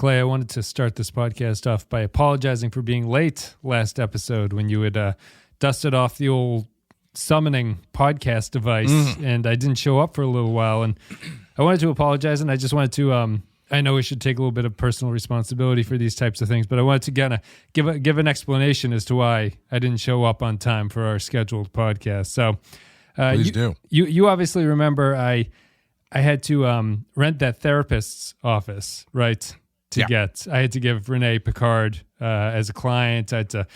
Clay, I wanted to start this podcast off by apologizing for being late last episode when you had dusted off the old summoning podcast device, and I didn't show up for a little while. And I wanted to apologize, and I just wanted to, I know we should take a little bit of personal responsibility for these types of things, but I wanted to kind of give an explanation as to why I didn't show up on time for our scheduled podcast. So Please do. You obviously remember I had to rent that therapist's office, right? I had to give Renee Picard as a client. I had to,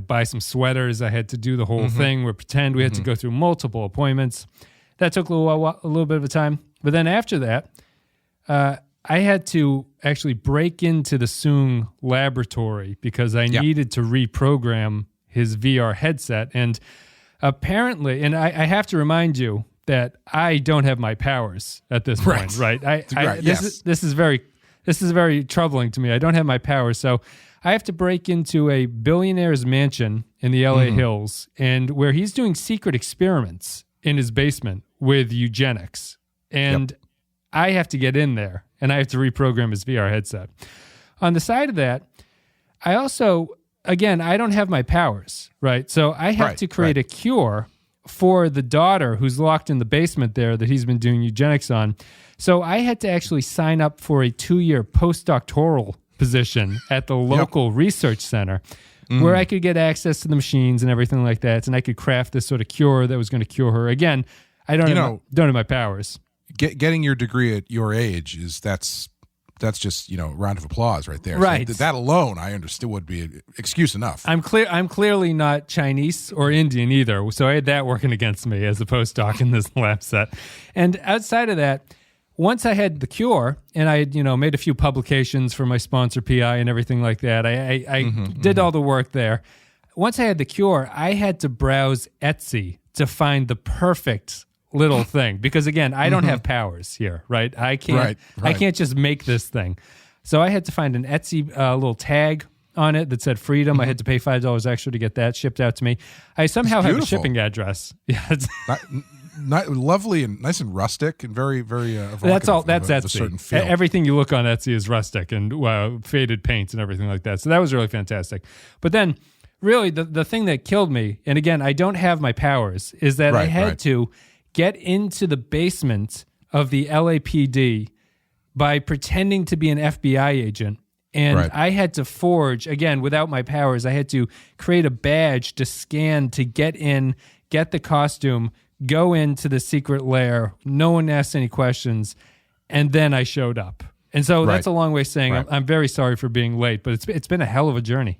buy some sweaters. I had to do the whole thing. We pretend we had to go through multiple appointments. That took a little bit of a time. But then after that, I had to actually break into the Soong laboratory because I needed to reprogram his VR headset. And apparently, and I have to remind you that I don't have my powers at this point, right? This is very troubling to me. I don't have my powers, so I have to break into a billionaire's mansion in the LA Hills, and where he's doing secret experiments in his basement with eugenics. And I have to get in there, and I have to reprogram his VR headset. On the side of that, I also, again, I don't have my powers, right? So I have to create a cure for the daughter who's locked in the basement there that he's been doing eugenics on. So I had to actually sign up for a 2-year postdoctoral position at the local research center where I could get access to the machines and everything like that, and I could craft this sort of cure that was going to cure her. Again, I don't have my powers. Getting your degree at your age that's just a round of applause right there. Right. So that alone, I understood would be excuse enough. I'm clearly not Chinese or Indian either, so I had that working against me as a postdoc in this lab set. And outside of that, once I had the cure and I had, made a few publications for my sponsor PI and everything like that, I did all the work there. Once I had the cure, I had to browse Etsy to find the perfect little thing because, again, I don't have powers here, right? I can't just make this thing. So I had to find an Etsy little tag on it that said freedom. I had to pay $5 extra to get that shipped out to me. I somehow have a shipping address. Yeah, lovely and nice and rustic and very, very. That's all. That's Etsy. A certain feel. Everything you look on Etsy is rustic and faded paints and everything like that. So that was really fantastic. But then, really, the thing that killed me, and again, I don't have my powers, is that I had to get into the basement of the LAPD by pretending to be an FBI agent. And I had to forge, again, without my powers, I had to create a badge to scan to get in, get the costume, go into the secret lair. No one asked any questions. And then I showed up. And so that's a long way of saying I'm very sorry for being late, but it's been a hell of a journey.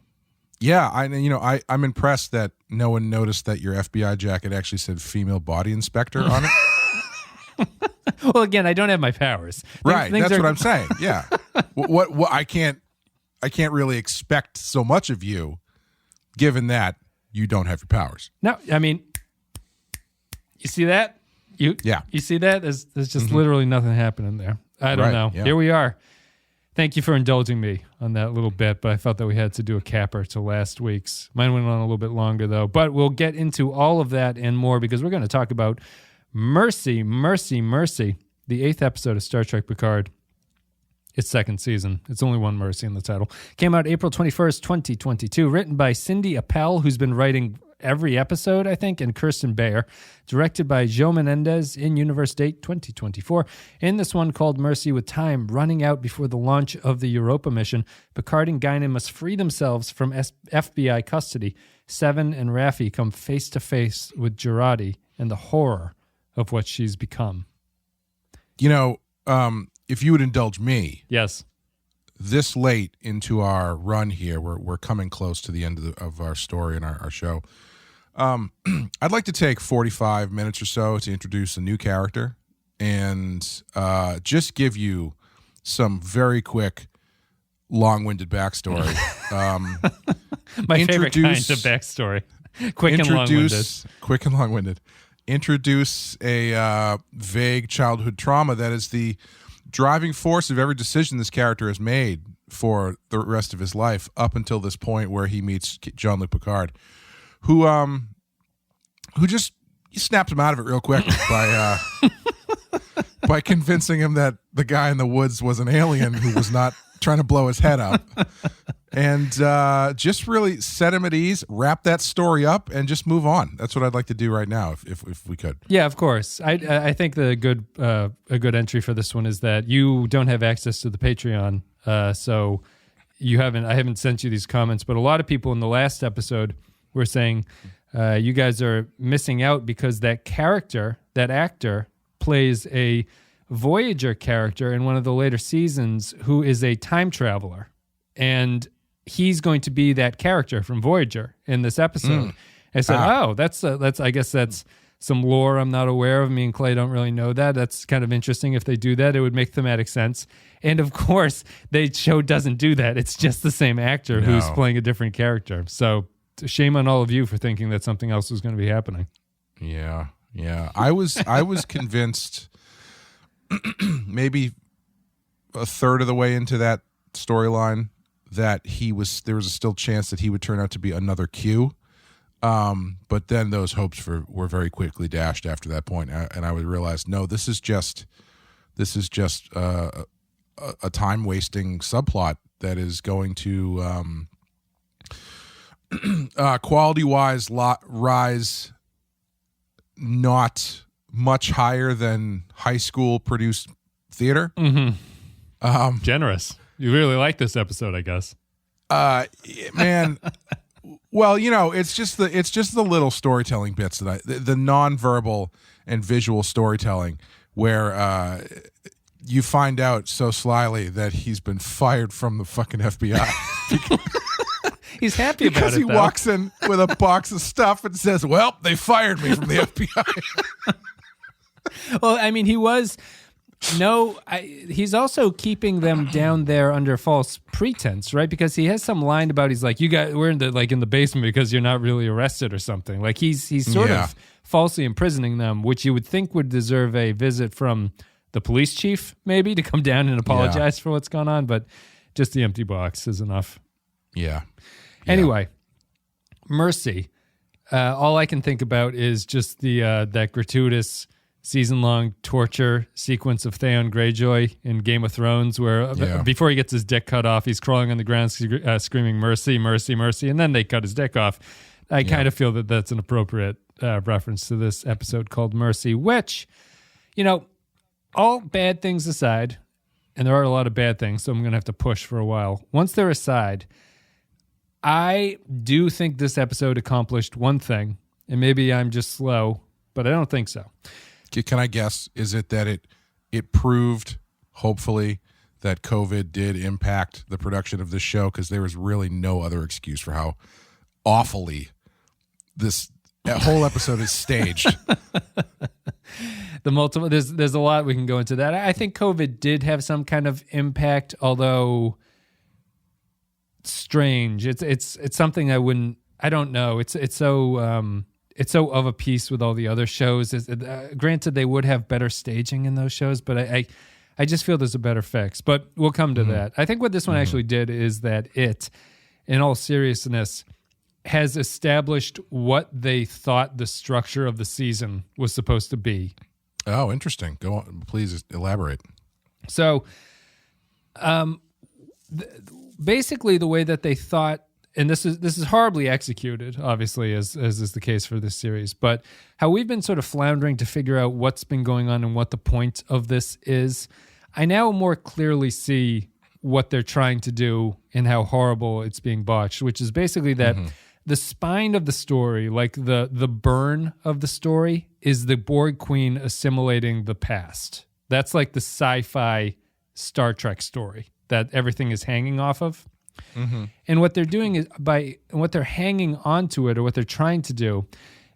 Yeah, I'm impressed that no one noticed that your FBI jacket actually said female body inspector on it. Well, again, I don't have my powers. That's what I'm saying. Yeah. what I can't really expect so much of you given that you don't have your powers. No, I mean, you see that? You see that? There's just literally nothing happening there. I don't know. Yeah. Here we are. Thank you for indulging me on that little bit, but I felt that we had to do a capper to last week's. Mine went on a little bit longer, though. But we'll get into all of that and more because we're going to talk about Mercy, Mercy, Mercy, the 8th episode of Star Trek Picard. Its second season. It's only one Mercy in the title. Came out April 21st, 2022. Written by Cindy Appel, who's been writing every episode, I think, and Kirsten Bayer. Directed by Joe Menendez in Universe Date 2024. In this one called Mercy, with time running out before the launch of the Europa mission, Picard and Guinan must free themselves from FBI custody. Seven and Raffi come face to face with Jurati and the horror of what she's become. If you would indulge me. Yes. This late into our run here, we're coming close to the end of our story and our show. I'd like to take 45 minutes or so to introduce a new character and just give you some very quick, long-winded backstory. My favorite kind of backstory. Quick and long-winded. Introduce a vague childhood trauma that is the driving force of every decision this character has made for the rest of his life up until this point where he meets Jean-Luc Picard, who just snapped him out of it real quick by convincing him that the guy in the woods was an alien who was not trying to blow his head up. And just really set him at ease, wrap that story up, and just move on. That's what I'd like to do right now, if we could. Yeah, of course. I think a good entry for this one is that you don't have access to the Patreon, so I haven't sent you these comments, but a lot of people in the last episode were saying you guys are missing out because that actor, plays a Voyager character in one of the later seasons who is a time traveler, and he's going to be that character from Voyager in this episode. I said, that's I guess that's some lore I'm not aware of. Me and Clay don't really know that. That's kind of interesting. If they do that, it would make thematic sense. And of course, the show doesn't do that. It's just the same actor who's playing a different character. So shame on all of you for thinking that something else was going to be happening. Yeah. I was convinced maybe a third of the way into that storyline that there was a still chance that he would turn out to be another Q. But then those hopes were very quickly dashed after that point, and I would realize, no, this is just a time wasting subplot that is going to quality wise rise not much higher than high school produced theater. Generous. You really like this episode, I guess. Man. Well, it's just the little storytelling bits that the nonverbal and visual storytelling where you find out so slyly that he's been fired from the fucking FBI. He's happy about it, because he walks in with a box of stuff and says, "Well, they fired me from the FBI." Well, I mean, he's also keeping them down there under false pretense, right? Because he has some line about we're in the basement because you're not really arrested or something. Like he's sort of falsely imprisoning them, which you would think would deserve a visit from the police chief, maybe, to come down and apologize for what's gone on. But just the empty box is enough. Yeah. Anyway, Mercy. All I can think about is just that gratuitous season-long torture sequence of Theon Greyjoy in Game of Thrones where before he gets his dick cut off, he's crawling on the ground screaming, "Mercy, mercy, mercy," and then they cut his dick off. I kind of feel that that's an appropriate reference to this episode called Mercy, which, all bad things aside, and there are a lot of bad things, so I'm going to have to push for a while. Once they're aside, I do think this episode accomplished one thing, and maybe I'm just slow, but I don't think so. Can I guess? Is it that it proved, hopefully, that COVID did impact the production of this show? Because there was really no other excuse for how awfully this whole episode is staged. There's a lot we can go into that. I think COVID did have some kind of impact, although strange. It's something I don't know. It's so of a piece with all the other shows. Granted, they would have better staging in those shows, but I just feel there's a better fix. But we'll come to that. I think what this one actually did is that it, in all seriousness, has established what they thought the structure of the season was supposed to be. Oh, interesting. Go on. Please elaborate. So, basically, the way that they thought, and this is horribly executed, obviously, as is the case for this series, but how we've been sort of floundering to figure out what's been going on and what the point of this is, I now more clearly see what they're trying to do and how horrible it's being botched, which is basically that the spine of the story, like the burn of the story, is the Borg Queen assimilating the past. That's like the sci-fi Star Trek story that everything is hanging off of. And what they're doing is what they're hanging onto it, or what they're trying to do,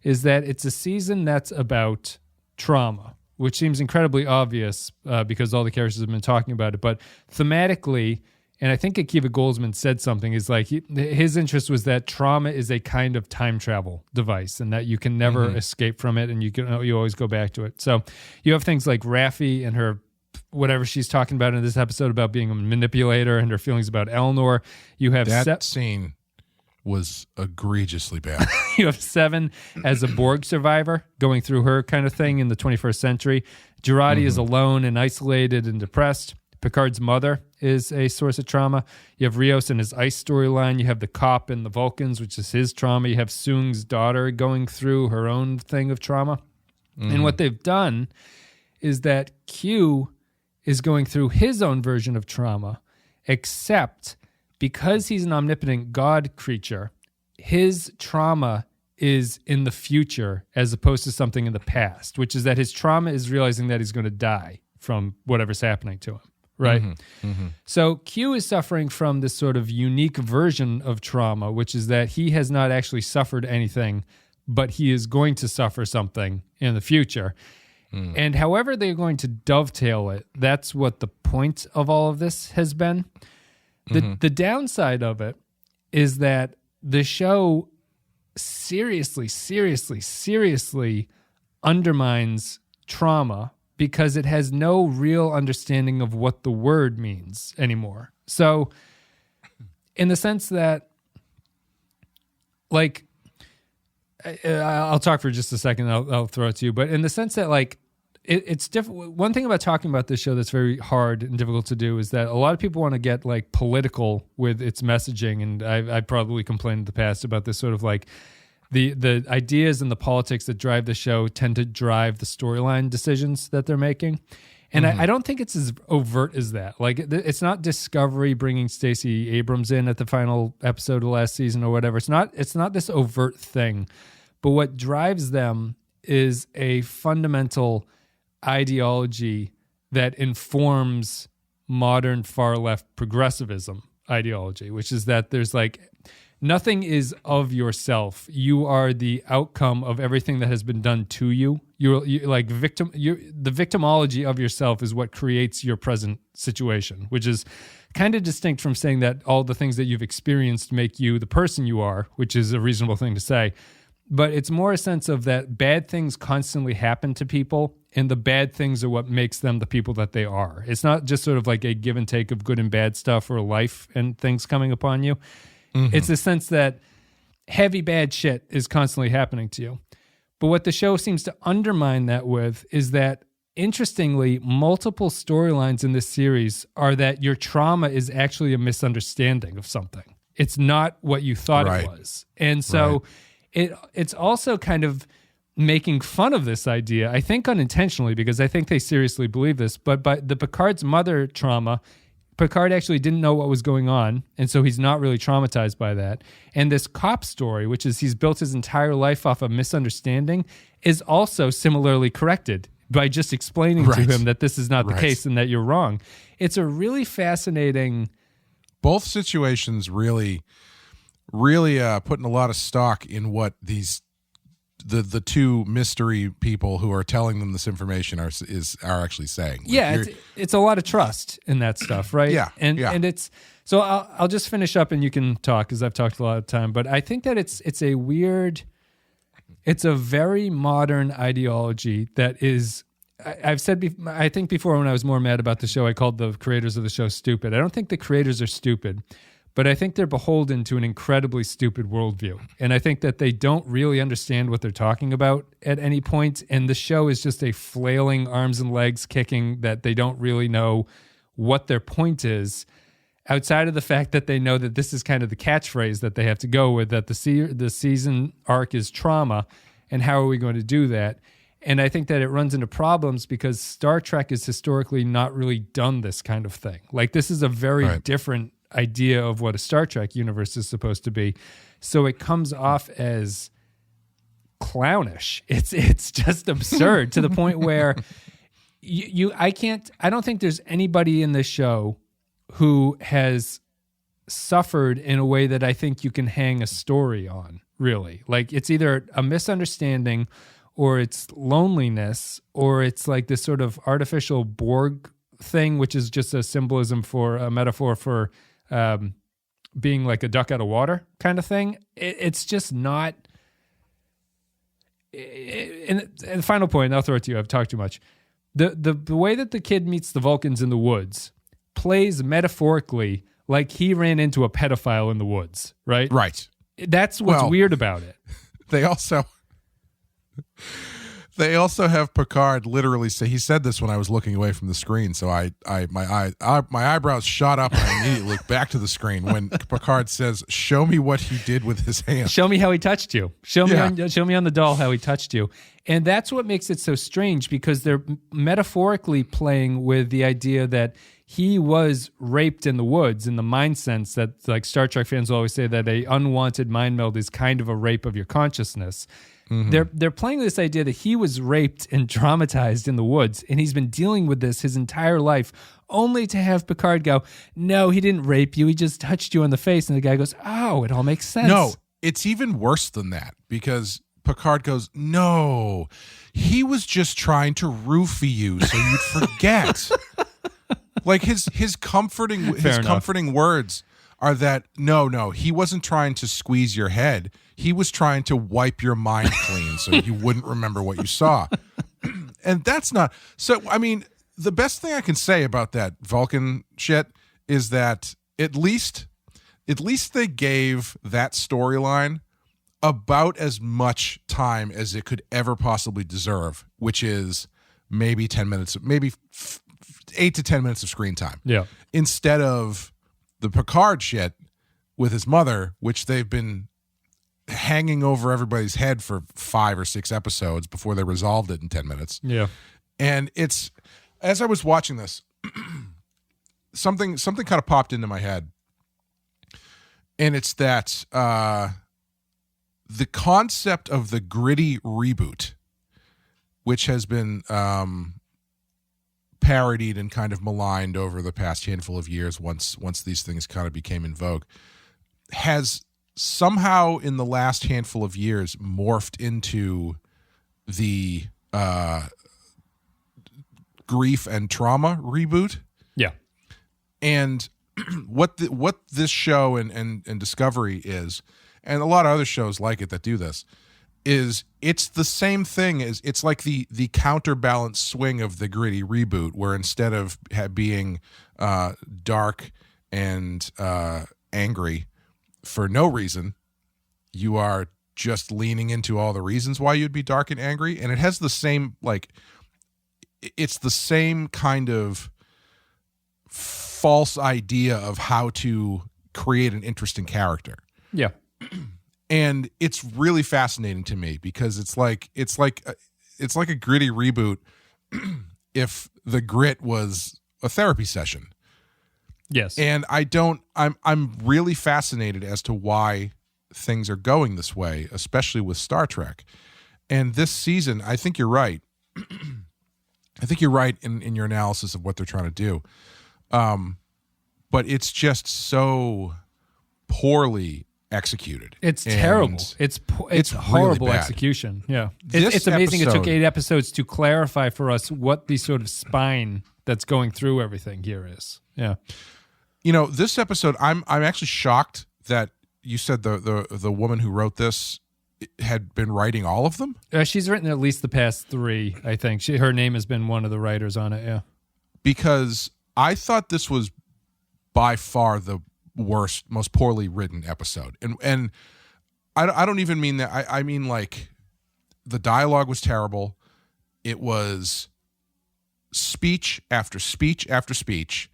is that it's a season that's about trauma, which seems incredibly obvious because all the characters have been talking about it. But thematically, and I think Akiva Goldsman said something, is like his interest was that trauma is a kind of time travel device, and that you can never escape from it, and you always go back to it. So you have things like Raffi and her, whatever she's talking about in this episode about being a manipulator, and her feelings about Eleanor. You have that scene was egregiously bad. You have Seven as a Borg survivor going through her kind of thing in the 21st century. Jurati is alone and isolated and depressed. Picard's mother is a source of trauma. You have Rios and his ice storyline. You have the cop and the Vulcans, which is his trauma. You have Soong's daughter going through her own thing of trauma. And what they've done is that Q is going through his own version of trauma, except because he's an omnipotent God creature, his trauma is in the future as opposed to something in the past, which is that his trauma is realizing that he's going to die from whatever's happening to him, right? So Q is suffering from this sort of unique version of trauma, which is that he has not actually suffered anything, but he is going to suffer something in the future. And however they're going to dovetail it, that's what the point of all of this has been. The downside of it is that the show seriously undermines trauma because it has no real understanding of what the word means anymore. So in the sense that, like, I'll talk for just a second, I'll throw it to you, but in the sense that, like, it's different. One thing about talking about this show that's very hard and difficult to do is that a lot of people want to get like political with its messaging, and I probably complained in the past about this sort of like the ideas and the politics that drive the show tend to drive the storyline decisions that they're making. And I don't think it's as overt as that. Like, it's not Discovery bringing Stacey Abrams in at the final episode of last season or whatever. It's not this overt thing. But what drives them is a fundamental ideology that informs modern far-left progressivism ideology, which is that there's like nothing is of yourself. You are the outcome of everything that has been done to you. You're like victim. The victimology of yourself is what creates your present situation, which is kind of distinct from saying that all the things that you've experienced make you the person you are, which is a reasonable thing to say. But it's more a sense of that bad things constantly happen to people, and the bad things are what makes them the people that they are. It's not just sort of like a give and take of good and bad stuff or life and things coming upon you. It's the sense that heavy bad shit is constantly happening to you. But what the show seems to undermine that with is that, interestingly, multiple storylines in this series are that your trauma is actually a misunderstanding of something. It's not what you thought it was. And so it's also kind of making fun of this idea, I think unintentionally, because I think they seriously believe this, but by the Picard's mother trauma, Picard actually didn't know what was going on, and so he's not really traumatized by that. And this cop story, which is he's built his entire life off of misunderstanding, is also similarly corrected by just explaining to him that this is not the case and that you're wrong. It's a really fascinating... Both situations really putting a lot of stock in what these the two mystery people who are telling them this information are actually saying. Like, it's a lot of trust in that stuff, right? And it's so I'll just finish up and you can talk because I've talked a lot of time. But I think that it's a very modern ideology that is. I've said I think before when I was more mad about the show, I called the creators of the show stupid. I don't think the creators are stupid, but I think they're beholden to an incredibly stupid worldview. And I think that they don't really understand what they're talking about at any point. And the show is just a flailing arms and legs kicking that they don't really know what their point is, outside of the fact that they know that this is kind of the catchphrase that they have to go with, that the season arc is trauma. And how are we going to do that? And I think that it runs into problems because Star Trek has historically not really done this kind of thing. Like, this is a very different idea of what a Star Trek universe is supposed to be. So it comes off as clownish. It's just absurd to the point where I don't think there's anybody in this show who has suffered in a way that I think you can hang a story on, really. Like, it's either a misunderstanding or it's loneliness, or it's like this sort of artificial Borg thing, which is just a metaphor for being like a duck out of water kind of thing. It's just not. And the final point, I'll throw it to you. I've talked too much. The way that the kid meets the Vulcans in the woods plays metaphorically like he ran into a pedophile in the woods, right? Right. That's what's weird about it. They They also have Picard literally say, he said this when I was looking away from the screen, so my eyebrows shot up and I immediately looked back to the screen when Picard says, "Show me what he did with his hand. Show me how he touched you. Show me on the doll how he touched you." And that's what makes it so strange, because they're metaphorically playing with the idea that he was raped in the woods, in the mind sense that, like, Star Trek fans will always say that a unwanted mind meld is kind of a rape of your consciousness. Mm-hmm. They're playing this idea that he was raped and traumatized in the woods, and he's been dealing with this his entire life, only to have Picard go, "No, he didn't rape you. He just touched you on the face." And the guy goes, "Oh, it all makes sense." No, it's even worse than that, because Picard goes, "No, he was just trying to roofie you so you'd forget." Like his comforting words are that no, he wasn't trying to squeeze your head. He was trying to wipe your mind clean so you wouldn't remember what you saw. And that's not so. I mean, the best thing I can say about that Vulcan shit is that at least they gave that storyline about as much time as it could ever possibly deserve, which is maybe 10 minutes, maybe 8 to 10 minutes of screen time. Yeah. Instead of the Picard shit with his mother, which they've been hanging over everybody's head for 5 or 6 episodes before they resolved it in 10 minutes. Yeah. And it's, as I was watching this, something kind of popped into my head. And it's that the concept of the gritty reboot, which has been parodied and kind of maligned over the past handful of years once these things kind of became in vogue, has somehow in the last handful of years morphed into the grief and trauma reboot. Yeah. And what this show and Discovery is, and a lot of other shows like it that do this, is it's the same thing as, it's like the counterbalance swing of the gritty reboot, where instead of being dark and angry for no reason, you are just leaning into all the reasons why you'd be dark and angry. And it has the same, like, it's the same kind of false idea of how to create an interesting character. Yeah. And it's really fascinating to me, because it's like a gritty reboot if the grit was a therapy session. Yes. And I'm really fascinated as to why things are going this way, especially with Star Trek. And this season, I think you're right. I think you're right in your analysis of what they're trying to do. But it's just so poorly executed. It's terrible. It's horrible really execution. Yeah. It's amazing it took 8 episodes to clarify for us what the sort of spine that's going through everything here is. Yeah. You know, this episode, I'm actually shocked that you said the woman who wrote this had been writing all of them. She's written at least the past 3, I think. Her name has been one of the writers on it, yeah. Because I thought this was by far the worst, most poorly written episode. And I don't even mean that. I mean, like, the dialogue was terrible. It was speech after speech after speech,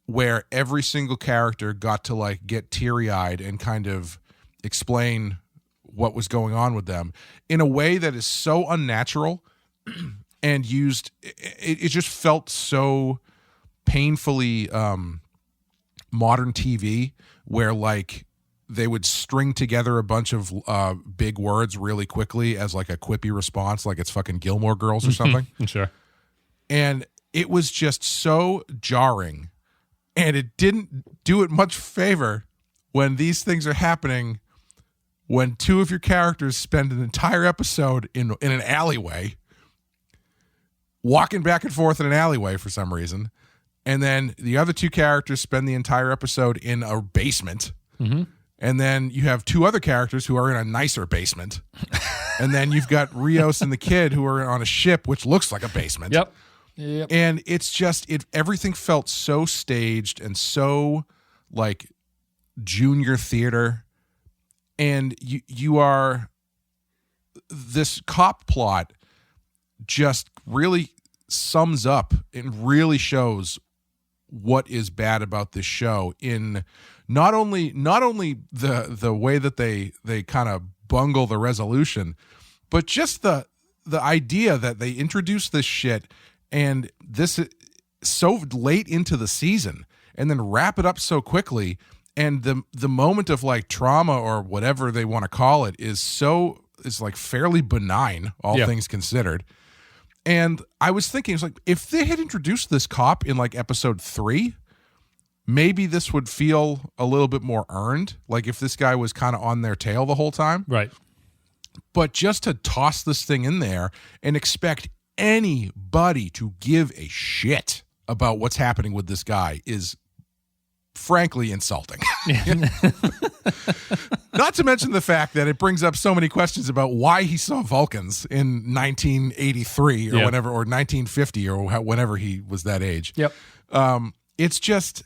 where every single character got to, like, get teary-eyed and kind of explain what was going on with them in a way that is so unnatural and used. It just felt so painfully modern TV, where, like, they would string together a bunch of big words really quickly as, like, a quippy response, like it's fucking Gilmore Girls or something. Sure. And it was just so jarring, and it didn't do it much favor when these things are happening, when 2 of your characters spend an entire episode in an alleyway, walking back and forth in an alleyway for some reason. And then the other 2 characters spend the entire episode in a basement. Mm-hmm. And then you have 2 other characters who are in a nicer basement. And then you've got Rios and the kid who are on a ship, which looks like a basement. Yep. And it's just, everything felt so staged and so, like, junior theater. And you are, this cop plot just really sums up and really shows what is bad about this show in not only the way that they kind of bungle the resolution, but just the idea that they introduce this shit and this so late into the season and then wrap it up so quickly, and the moment of like trauma or whatever they want to call it is like fairly benign, all things considered. And I was thinking, it's like, if they had introduced this cop in like episode 3, maybe this would feel a little bit more earned. Like if this guy was kind of on their tail the whole time. Right. But just to toss this thing in there and expect anybody to give a shit about what's happening with this guy is frankly insulting. Not to mention the fact that it brings up so many questions about why he saw Vulcans in 1983 or whenever, or 1950 or whenever he was that age. Yep. It's just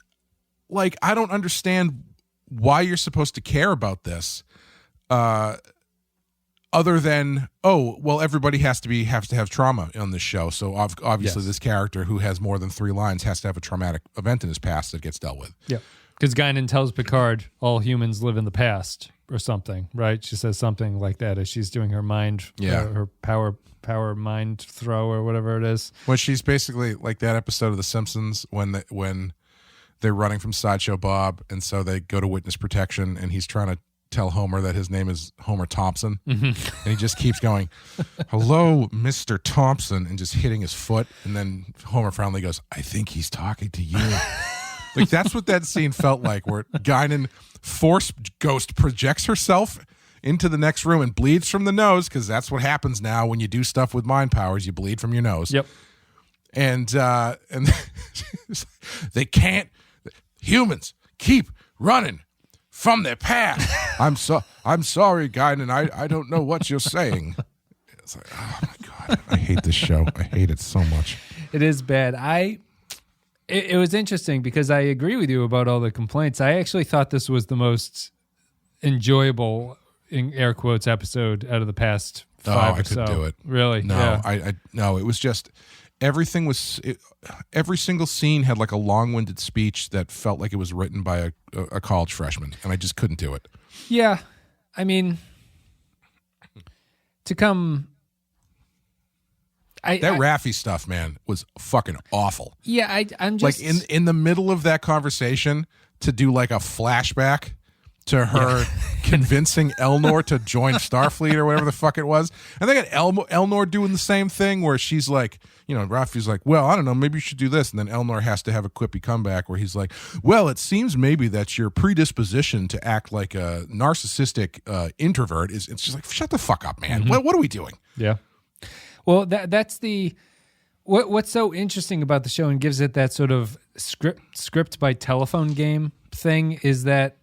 like, I don't understand why you're supposed to care about this. Other than, oh, well, everybody has to have trauma on this show. So obviously this character who has more than 3 lines has to have a traumatic event in his past that gets dealt with. Yeah. Because Guinan tells Picard all humans live in the past or something, right? She says something like that as she's doing her mind, her power mind throw or whatever it is. When she's basically like that episode of The Simpsons when they're running from Sideshow Bob, and so they go to witness protection, and he's trying to tell Homer that his name is Homer Thompson, and he just keeps going, "Hello, Mr. Thompson," and just hitting his foot, and then Homer finally goes, "I think he's talking to you." Like, that's what that scene felt like, where Guinan force ghost projects herself into the next room and bleeds from the nose, because that's what happens now when you do stuff with mind powers. You bleed from your nose. Yep. And they can't. Humans keep running from their past. I'm sorry, Guinan. I don't know what you're saying. It's like, oh my God, I hate this show. I hate it so much. It is bad. It was interesting because I agree with you about all the complaints. I actually thought this was the most enjoyable, in air quotes, episode out of the past 5 or so. I couldn't do it. Really? No, yeah. No, it was just, everything was, every single scene had like a long-winded speech that felt like it was written by a college freshman, and I just couldn't do it. Yeah. I mean, to come... that Raffi stuff, man, was fucking awful. Yeah, I'm just... Like, in the middle of that conversation, to do like a flashback to her convincing Elnor to join Starfleet or whatever the fuck it was. And they got Elnor doing the same thing where she's like, Raffi's like, well, I don't know, maybe you should do this. And then Elnor has to have a quippy comeback where he's like, well, it seems maybe that your predisposition to act like a narcissistic introvert is... It's just like, shut the fuck up, man. Mm-hmm. What are we doing? Yeah. Well, that's the... What's so interesting about the show and gives it that sort of script by telephone game thing is that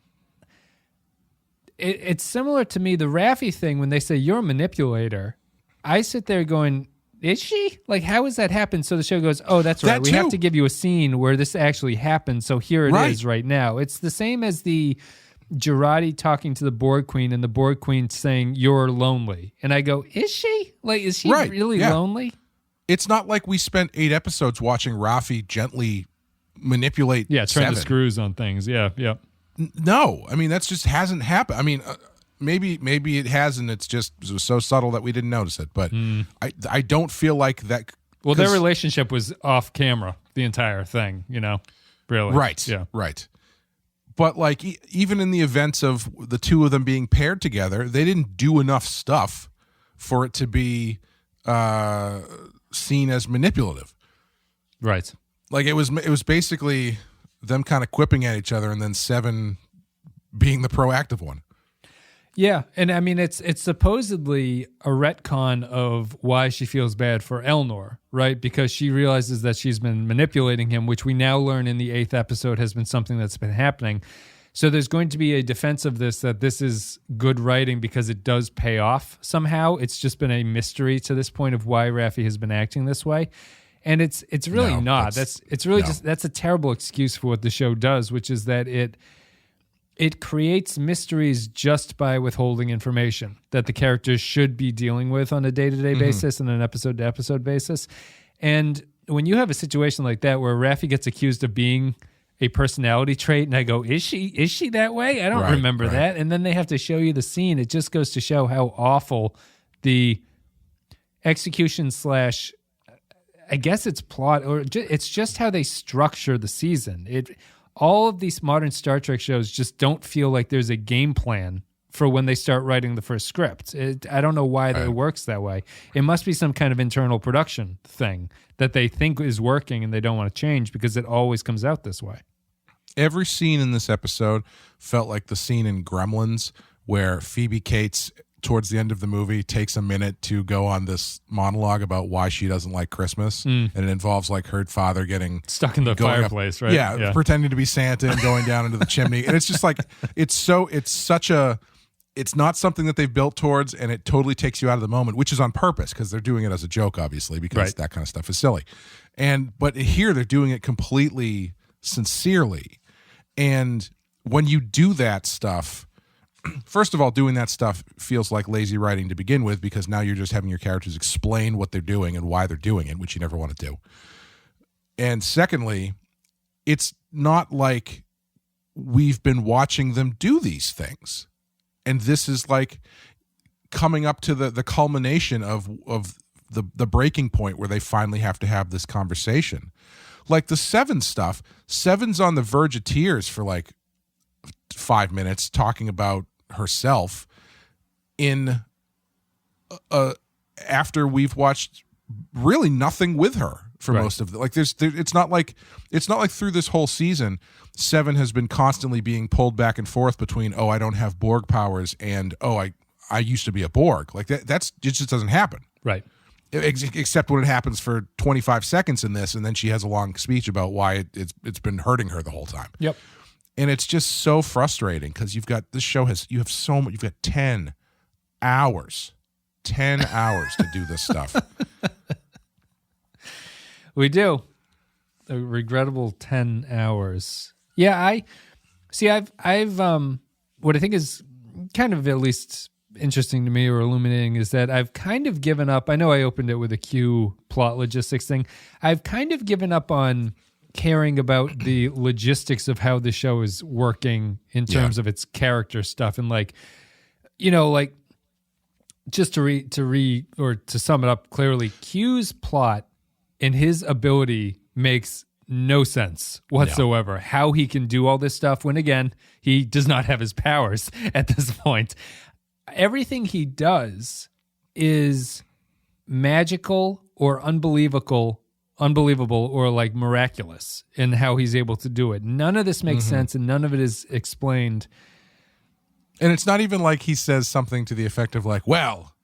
it's similar to me, the Raffi thing, when they say you're a manipulator. I sit there going, is she? Like, how has that happened? So the show goes, oh, that's right. We have to give you a scene where this actually happened. So here it is right now. It's the same as the Jurati talking to the Borg Queen and the Borg Queen saying, you're lonely. And I go, is she? Like, is she really lonely? It's not like we spent 8 episodes watching Raffi gently manipulate turn Seven. the screws on things. Yeah. No, I mean, that's just hasn't happened. I mean, maybe it has, and it was so subtle that we didn't notice it. But I don't feel like that. Well, their relationship was off camera the entire thing, really. Right. Yeah. Right. But like, even in the events of the two of them being paired together, they didn't do enough stuff for it to be seen as manipulative. Right. Like, it was basically them kind of quipping at each other, and then Seven being the proactive one. Yeah, and I mean, it's supposedly a retcon of why she feels bad for Elnor, right? Because she realizes that she's been manipulating him, which we now learn in the 8th episode has been something that's been happening. So there's going to be a defense of this, that this is good writing because it does pay off somehow. It's just been a mystery to this point of why Raffi has been acting this way. And it's really not. That's a terrible excuse for what the show does, which is that it it creates mysteries just by withholding information that the characters should be dealing with on a day-to-day basis and an episode-to-episode basis. And when you have a situation like that where Raffi gets accused of being a personality trait, and I go, is she that way? I don't remember that. And then they have to show you the scene. It just goes to show how awful the execution / I guess it's plot, or it's just how they structure the season. All of these modern Star Trek shows just don't feel like there's a game plan for when they start writing the first script. I don't know why that works that way. It must be some kind of internal production thing that they think is working and they don't want to change because it always comes out this way. Every scene in this episode felt like the scene in Gremlins where Phoebe Cates, towards the end of the movie, takes a minute to go on this monologue about why she doesn't like Christmas. And it involves like her father getting stuck in the fireplace, right? Yeah, pretending to be Santa and going down into the chimney. And it's just like, it's not something that they've built towards, and it totally takes you out of the moment, which is on purpose because they're doing it as a joke, obviously, because that kind of stuff is silly. But here they're doing it completely sincerely. And when you do that stuff, first of all, doing that stuff feels like lazy writing to begin with, because now you're just having your characters explain what they're doing and why they're doing it, which you never want to do. And secondly, it's not like we've been watching them do these things. And this is like coming up to the culmination of the breaking point where they finally have to have this conversation. Like the Seven stuff, Seven's on the verge of tears for like 5 minutes talking about herself after we've watched really nothing with her for most of the, like it's not like through this whole season Seven has been constantly being pulled back and forth between, I don't have Borg powers, and I used to be a Borg. Like it just doesn't happen. Right. Except when it happens for 25 seconds in this, and then she has a long speech about why it's been hurting her the whole time. Yep. And it's just so frustrating because you have so much, you've got 10 hours to do this stuff. We do. A regrettable 10 hours. Yeah, I've what I think is kind of at least interesting to me or illuminating is that I've kind of given up. I know I opened it with a Q plot logistics thing. I've kind of given up on caring about the logistics of how the show is working in terms of its character stuff. And like, like just to sum it up clearly, Q's plot and his ability makes no sense whatsoever. No. How he can do all this stuff when, again, he does not have his powers at this point. Everything he does is magical or unbelievable or like miraculous in how he's able to do it. None of this makes sense and none of it is explained. And it's not even like he says something to the effect of like, well,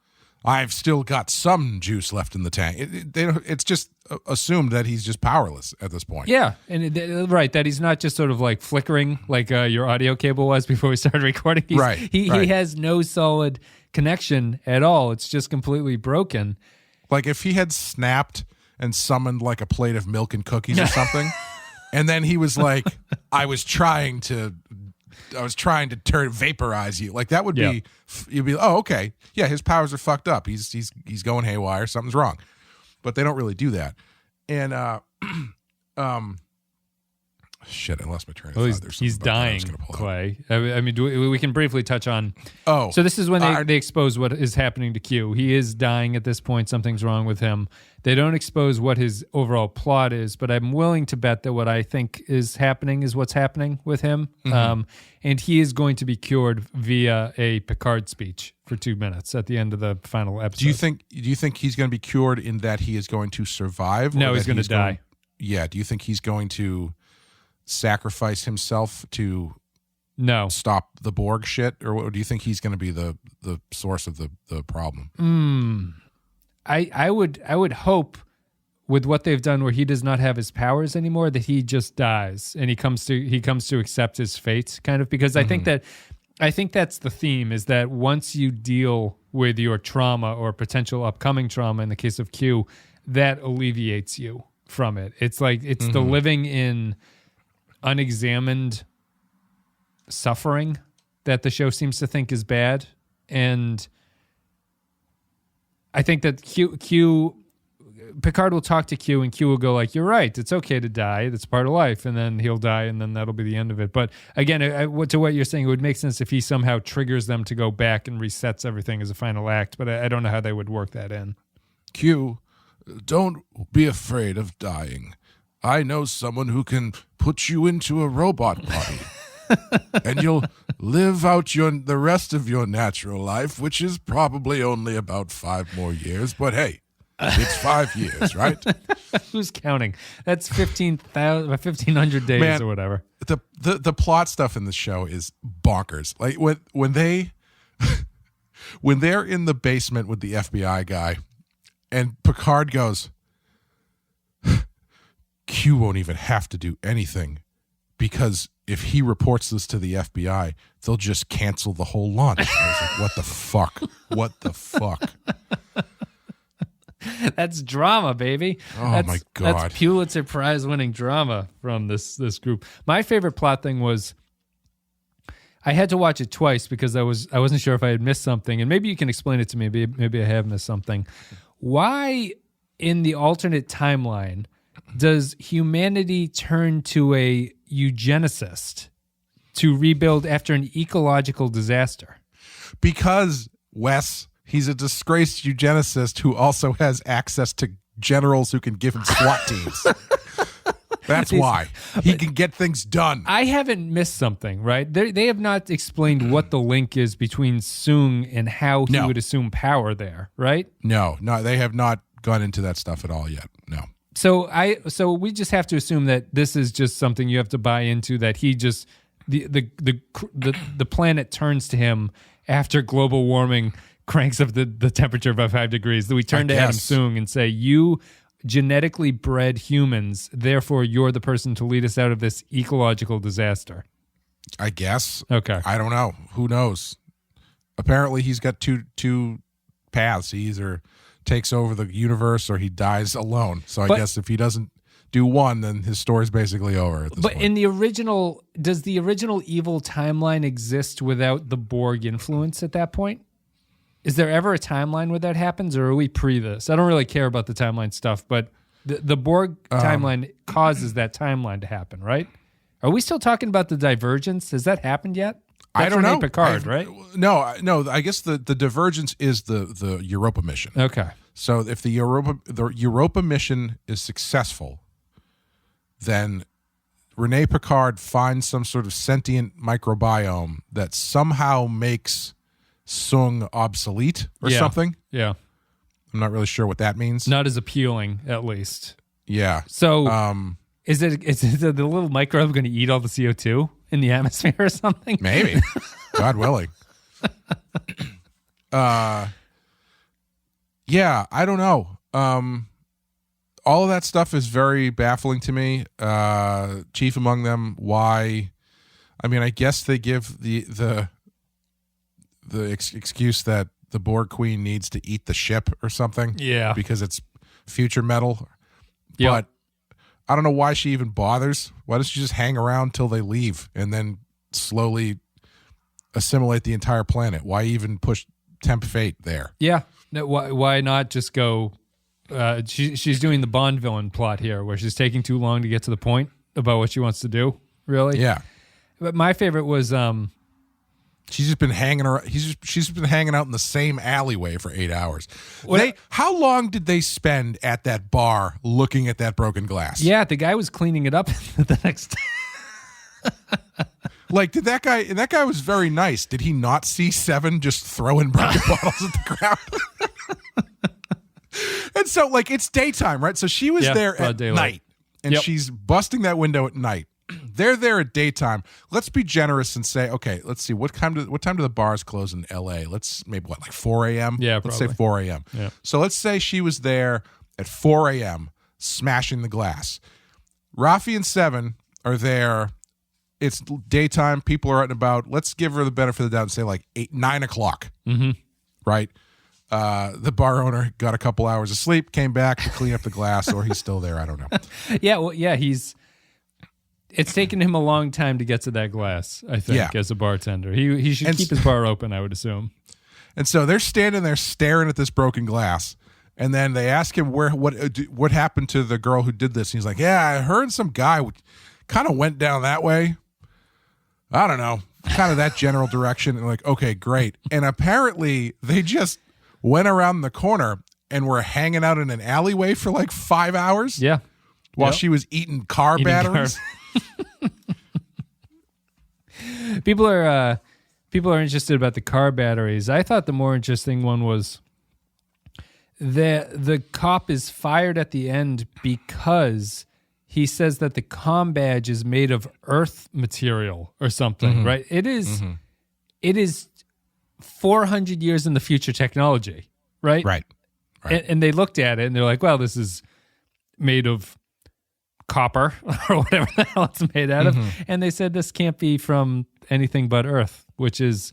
I've still got some juice left in the tank. It's just assumed that he's just powerless at this point. Yeah, and that he's not just sort of like flickering like your audio cable was before we started recording. He has no solid connection at all. It's just completely broken. Like if he had snapped and summoned like a plate of milk and cookies or something, and then he was like, I was trying to vaporize you. Like that would be, you'd be, oh, okay. Yeah, his powers are fucked up. He's going haywire. Something's wrong. But they don't really do that. And shit, I lost my train of thought. He's dying, Clay. I mean, we can briefly touch on. Oh. So this is when they expose what is happening to Q. He is dying at this point. Something's wrong with him. They don't expose what his overall plot is, but I'm willing to bet that what I think is happening is what's happening with him. And he is going to be cured via a Picard speech for 2 minutes at the end of the final episode. Do you think he's going to be cured in that he is going to survive? No, he's going to die. Do you think he's going to sacrifice himself to stop the Borg shit, or do you think he's going to be the source of the problem? I would hope with what they've done where he does not have his powers anymore that he just dies and he comes to accept his fate, kind of, because I think that's the theme, is that once you deal with your trauma or potential upcoming trauma in the case of Q, that alleviates you from it. It's like the living in unexamined suffering that the show seems to think is bad. And I think that Picard will talk to Q, and Q will go like, "You're right. It's okay to die. That's part of life." And then he'll die, and then that'll be the end of it. But again, to what you're saying, it would make sense if he somehow triggers them to go back and resets everything as a final act. But I don't know how they would work that in. Q, don't be afraid of dying. I know someone who can put you into a robot body. And you'll live out the rest of your natural life, which is probably only about 5 more years. But hey, it's 5 years, right? Who's counting? That's 1,500 days. Man, or whatever. The plot stuff in the show is bonkers. Like when they're in the basement with the FBI guy, and Picard goes, Q won't even have to do anything, because if he reports this to the FBI, they'll just cancel the whole launch. I was like, what the fuck? What the fuck? That's drama, baby. My God. That's Pulitzer Prize winning drama from this group. My favorite plot thing was, I had to watch it twice because I wasn't sure if I had missed something, and maybe you can explain it to me. Maybe I have missed something. Why in the alternate timeline does humanity turn to a eugenicist to rebuild after an ecological disaster? Because, Wes, he's a disgraced eugenicist who also has access to generals who can give him SWAT teams. That's why. He can get things done. I haven't missed something, right? They have not explained what the link is between Soong and how he would assume power there, right? No, they have not gone into that stuff at all yet. No. So we just have to assume that this is just something you have to buy into, that he just the planet turns to him after global warming cranks up the temperature by 5 degrees. That we turn to Adam Soong and say, "You genetically bred humans, therefore you're the person to lead us out of this ecological disaster." I guess. Okay. I don't know. Who knows? Apparently he's got two paths. He either takes over the universe or he dies alone. So I guess if he doesn't do one, then his story's basically over at this point. In the original, does the original evil timeline exist without the Borg influence at that point? Is there ever a timeline where that happens, or are we pre this? I don't really care about the timeline stuff, but the Borg timeline causes that timeline to happen, right? Are we still talking about the divergence? Has that happened yet? That's I don't know. Picard, right? No. I guess the divergence is the Europa Mission. Okay. So if the Europa Mission is successful, then Rene Picard finds some sort of sentient microbiome that somehow makes Soong obsolete or something. Yeah. I'm not really sure what that means. Not as appealing, at least. Yeah. So is it the little microbe going to eat all the CO2 in the atmosphere or something? Maybe. God willing. Yeah, I don't know. All of that stuff is very baffling to me. Chief among them, why? I mean, I guess they give the excuse that the Borg Queen needs to eat the ship or something. Yeah. Because it's future metal. Yep. But I don't know why she even bothers. Why doesn't she just hang around till they leave and then slowly assimilate the entire planet? Why even push tempt fate there? Yeah. No, why not just go... she's doing the Bond villain plot here, where she's taking too long to get to the point about what she wants to do. Really? Yeah. But my favorite was... she's just been hanging around. She's been hanging out in the same alleyway for 8 hours. Well, how long did they spend at that bar looking at that broken glass? Yeah, the guy was cleaning it up the next day. Like, did that guy? And that guy was very nice. Did he not see Seven just throwing broken bottles at the ground? And so, like, it's daytime, right? So she was there at night, and she's busting that window at night. They're there at daytime. Let's be generous and say, okay, let's see, what time do the bars close in L.A.? Let's maybe like 4 a.m. Yeah, let's say 4 a.m. Yeah. So let's say she was there at 4 a.m. smashing the glass. Raffi and Seven are there. It's daytime. People are out and about. Let's give her the benefit of the doubt and say like 9 o'clock. Mm-hmm. Right? The bar owner got a couple hours of sleep, came back to clean up the glass, or he's still there. I don't know. Yeah, well, yeah, It's taken him a long time to get to that glass, I think, as a bartender. He should keep his bar open, I would assume. And so they're standing there staring at this broken glass. And then they ask him what happened to the girl who did this. And he's like, yeah, I heard some guy kind of went down that way. I don't know. Kind of that general direction. And like, okay, great. And apparently they just went around the corner and were hanging out in an alleyway for like 5 hours. Yeah. While she was eating batteries. People are interested about the car batteries. I thought the more interesting one was the cop is fired at the end because he says that the comm badge is made of earth material or something, right? It is 400 years in the future technology, right? Right. And they looked at it and they're like, well, this is made of copper or whatever the hell it's made out of. And they said this can't be from anything but earth, which is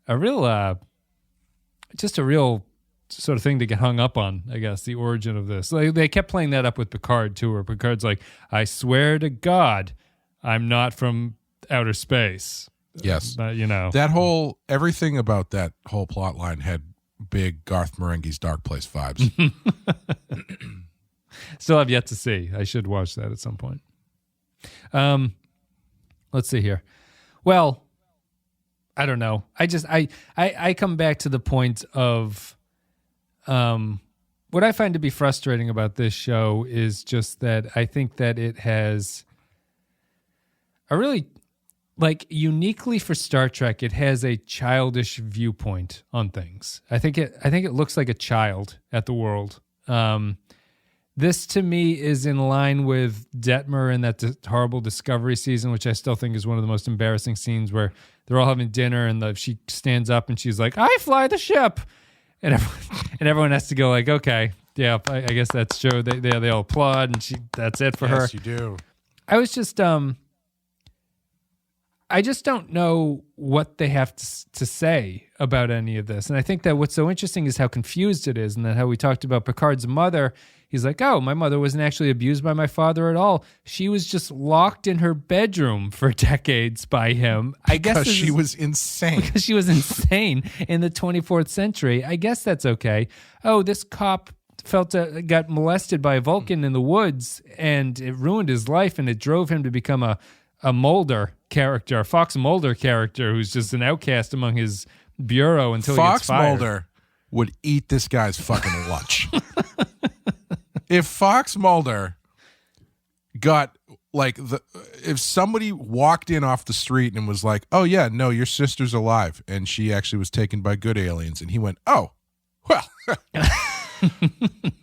a real, just a real sort of thing to get hung up on, I guess, the origin of this. Like, they kept playing that up with Picard too, where Picard's like, I swear to God, I'm not from outer space. Yes. That everything about that whole plot line had big Garth Marenghi's Dark Place vibes. Still have yet to see. I should watch that at some point. Let's see here. Well, I don't know. I come back to the point of what I find to be frustrating about this show is just that I think that it has a really, like, uniquely for Star Trek, it has a childish viewpoint on things. I think it looks like a child at the world. This, to me, is in line with Detmer in that horrible Discovery season, which I still think is one of the most embarrassing scenes, where they're all having dinner and she stands up and she's like, I fly the ship. And everyone has to go like, okay, yeah, I guess that's true. They all applaud and that's it for her. Yes, you do. I was just, I just don't know what they have to say about any of this. And I think that what's so interesting is how confused it is, and then how we talked about Picard's mother. He's like, oh, my mother wasn't actually abused by my father at all. She was just locked in her bedroom for decades by him. Because she was insane. Because she was insane in the 24th century. I guess that's okay. Oh, this cop got molested by a Vulcan in the woods, and it ruined his life, and it drove him to become a Mulder character, a Fox Mulder character, who's just an outcast among his bureau until he gets fired. Fox Mulder would eat this guy's fucking lunch. If Fox Mulder got if somebody walked in off the street and was like, oh yeah, no, your sister's alive, and she actually was taken by good aliens, and he went, oh, well,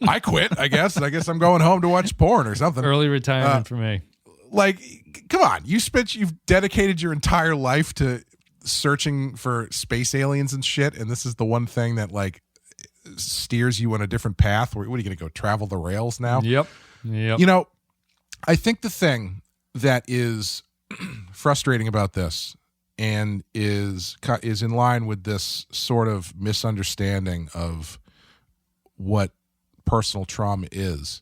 I quit, I guess I'm going home to watch porn or something. Early retirement for me. Like, come on, you've dedicated your entire life to searching for space aliens and shit, and this is the one thing that steers you on a different path. What are you going to go travel the rails now? Yep. I think the thing that is frustrating about this and is in line with this sort of misunderstanding of what personal trauma is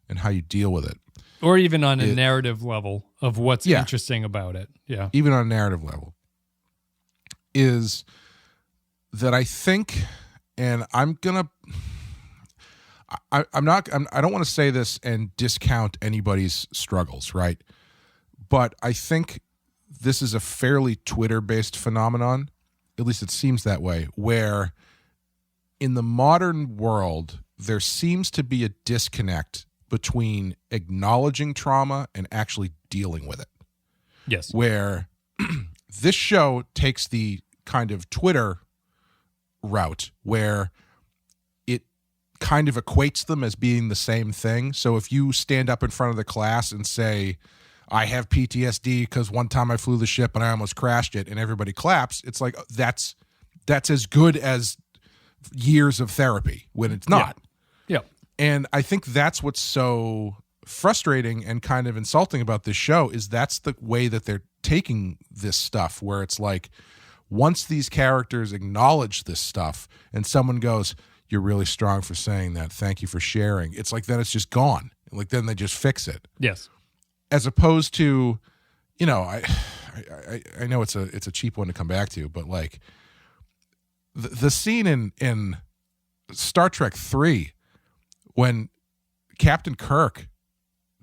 and how you deal with it. Or even on a narrative level of what's interesting about it. Yeah. Even on a narrative level. Is that I think, and I don't want to say this and discount anybody's struggles, right? But I think this is a fairly Twitter-based phenomenon, at least it seems that way, where in the modern world, there seems to be a disconnect between acknowledging trauma and actually dealing with it. Yes. Where this show takes the kind of Twitter route where it kind of equates them as being the same thing. So if you stand up in front of the class and say, I have PTSD because one time I flew the ship and I almost crashed it, and everybody claps, it's like that's as good as years of therapy when it's not. Yeah. And I think that's what's so frustrating and kind of insulting about this show is that's the way that they're taking this stuff, where it's like once these characters acknowledge this stuff and someone goes, you're really strong for saying that, thank you for sharing, it's like then it's just gone. Like then they just fix it. Yes. as opposed to, you know, I know it's a cheap one to come back to, but like the scene in Star Trek 3 when Captain Kirk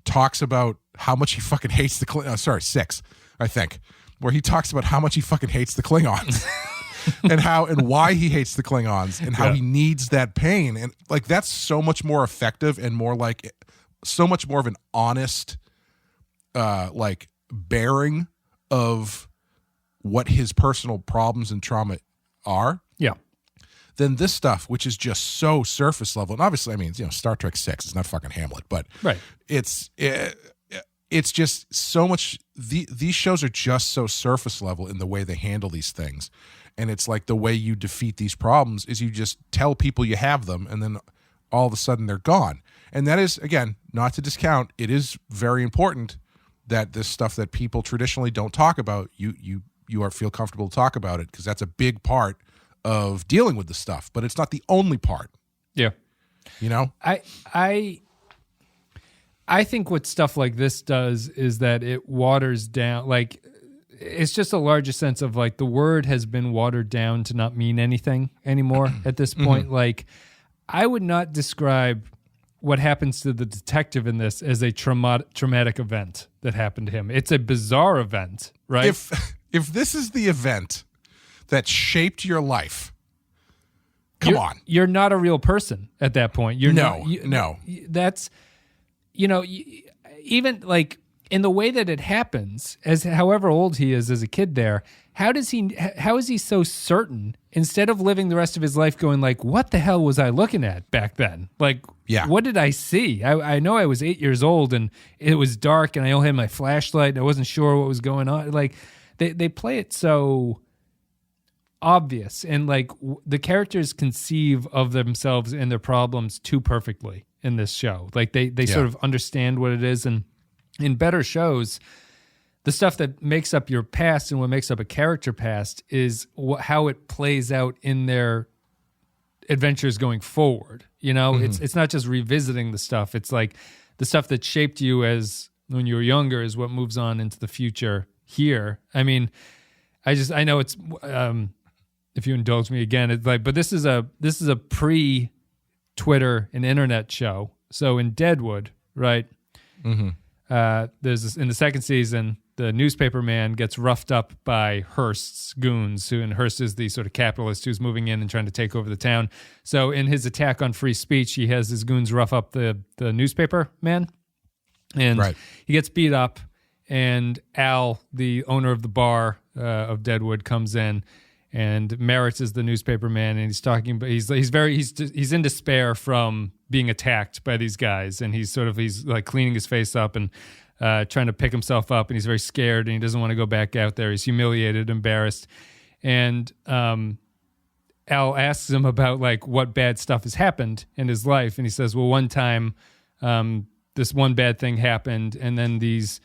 talks about how much he fucking hates the Klingons. Sorry, 6, I think, where he talks about how much he fucking hates the Klingons and why he hates the Klingons and how he needs that pain. And like, that's so much more effective and more like so much more of an honest, like bearing of what his personal problems and trauma are. Yeah. Than this stuff, which is just so surface level. And obviously, I mean, you know, Star Trek 6 is not fucking Hamlet, but right. It's just so much. These shows are just so surface level in the way they handle these things. And it's like the way you defeat these problems is you just tell people you have them, and then all of a sudden they're gone. And that is, again, not to discount, it is very important that this stuff that people traditionally don't talk about, you feel comfortable to talk about it, because that's a big part of dealing with the stuff, but it's not the only part. Yeah. You know? I think what stuff like this does is that it waters down, like, it's just a larger sense of like the word has been watered down to not mean anything anymore at this point. Like, I would not describe what happens to the detective in this as a traumatic event that happened to him. It's a bizarre event, right? If this is the event that shaped your life, come on. You're not a real person at that point. No. That's, you know, even like in the way that it happens, as however old he is as a kid there, how is he so certain, instead of living the rest of his life going like, what the hell was I looking at back then? Like, what did I see? I know I was 8 years old and it was dark and I only had my flashlight and I wasn't sure what was going on. Like, they play it so obvious, and like the characters conceive of themselves and their problems too perfectly in this show. Like they sort of understand what it is, and in better shows, the stuff that makes up your past and what makes up a character past is how it plays out in their adventures going forward. You know, it's not just revisiting the stuff. It's like the stuff that shaped you as when you were younger is what moves on into the future here. I mean, I know it's if you indulge me again, it's like, but this is a pre-Twitter and internet show. So in Deadwood, right? There's this, in the second season, the newspaper man gets roughed up by Hearst's goons, and Hearst is the sort of capitalist who's moving in and trying to take over the town. So in his attack on free speech, he has his goons rough up the newspaper man, and he gets beat up. And Al, the owner of the bar of Deadwood, comes in. And Merritt is the newspaper man, and he's talking. But he's in despair from being attacked by these guys, and he's like cleaning his face up and trying to pick himself up, and he's very scared, and he doesn't want to go back out there. He's humiliated, embarrassed, and Al asks him about like what bad stuff has happened in his life, and he says, "Well, one time, this one bad thing happened, and then these